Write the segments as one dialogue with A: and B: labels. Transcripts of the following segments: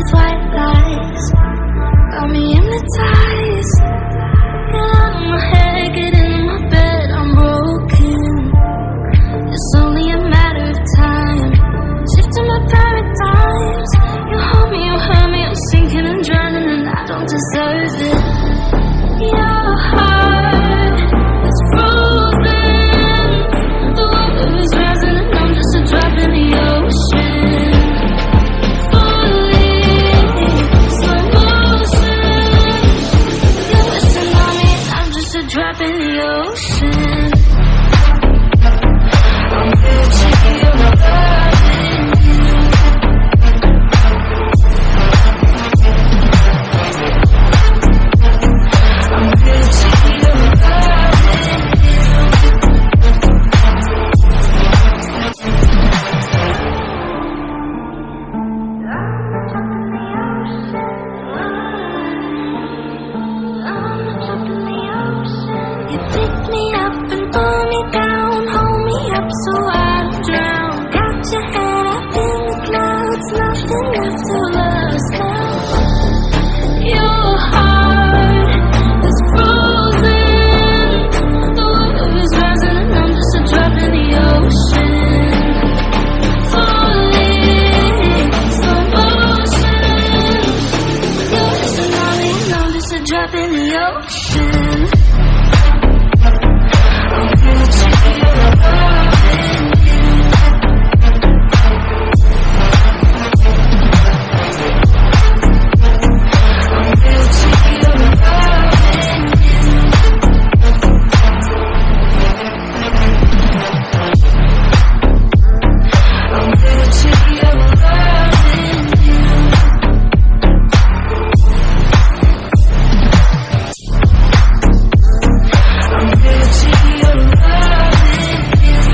A: these white lies got me hypnotized. Get out of my head, get in my bed, I'm broken. It's only a matter of time, shifting my paradigms. You hold me, you hurt me, I'm sinking and drowning, and I don't deserve it. Your heart is frozen, the water is rising and I'm just a drop in the ocean. Drop in the ocean. I'm guilty of loving you. I'm guilty of loving you. You pick me up and pull me down, hold me up so I don't drown. Got your head up in the clouds, nothing left to lose now. Your heart is frozen, the water is rising and I'm just a drop in the ocean. Falling, slow motion. You're just a tsunami and I'm just a drop in the ocean. I'm guilty of loving you. I'm guilty of loving you. I'm guilty of loving you. I'm guilty of loving you.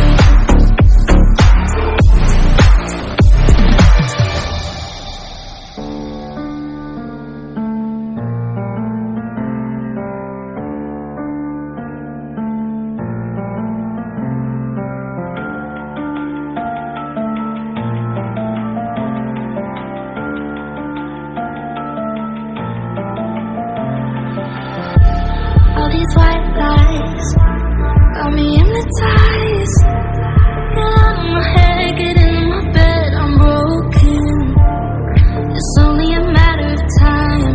A: All these white lies got me hypnotized. Get out of my head, get in my bed, I'm broken. It's only a matter of time,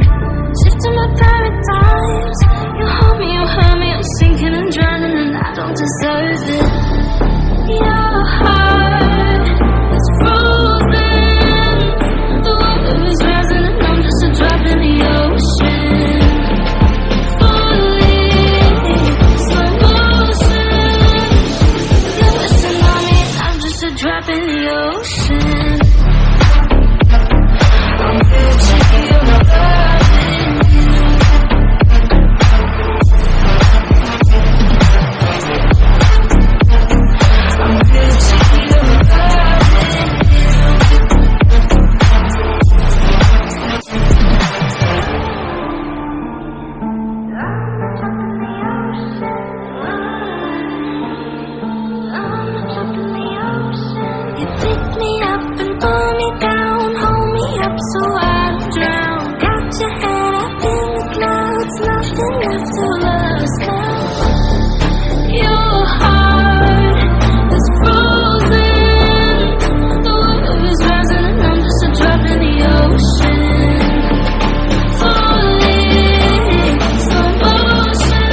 A: shifting my paradigms. You hold me, you hurt me, I'm sinking and drowning, and I don't deserve it. Your heart is frozen, the water is rising and I'm just a drop in the ocean. Drop in the ocean. I'm guilty of loving you. I'm guilty of loving you. You pick me up and pull me down, hold me up so I don't drown. Got your head up in the clouds, nothing left to lose now. Your heart is frozen, the water is rising and I'm just a drop in the ocean. Falling, slow motion.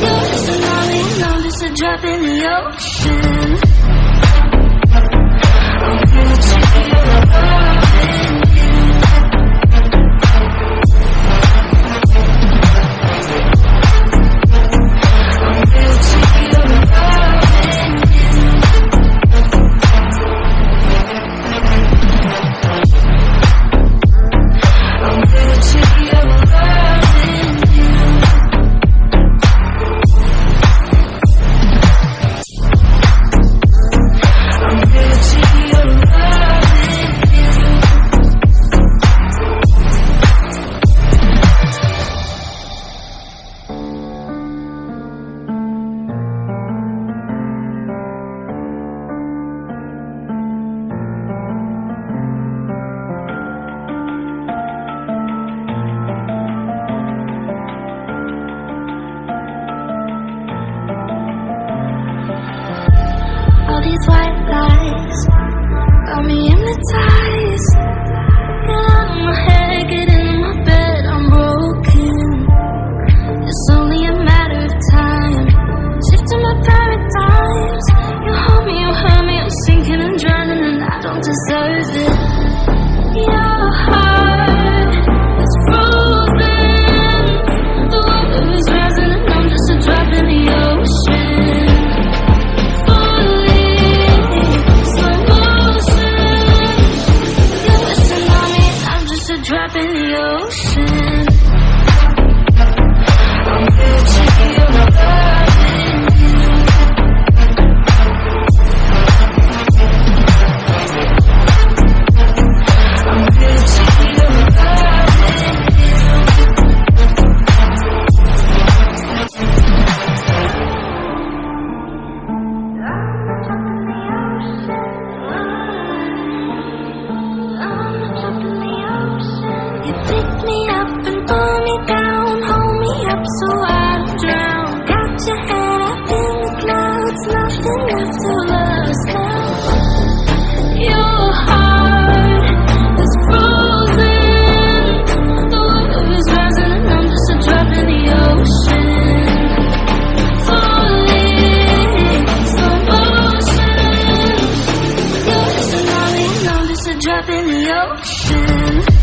A: You're just a tsunami and I'm just a drop in the ocean. I'm guilty of loving you. I'm guilty of loving you. I'm guilty of loving you. up in the ocean.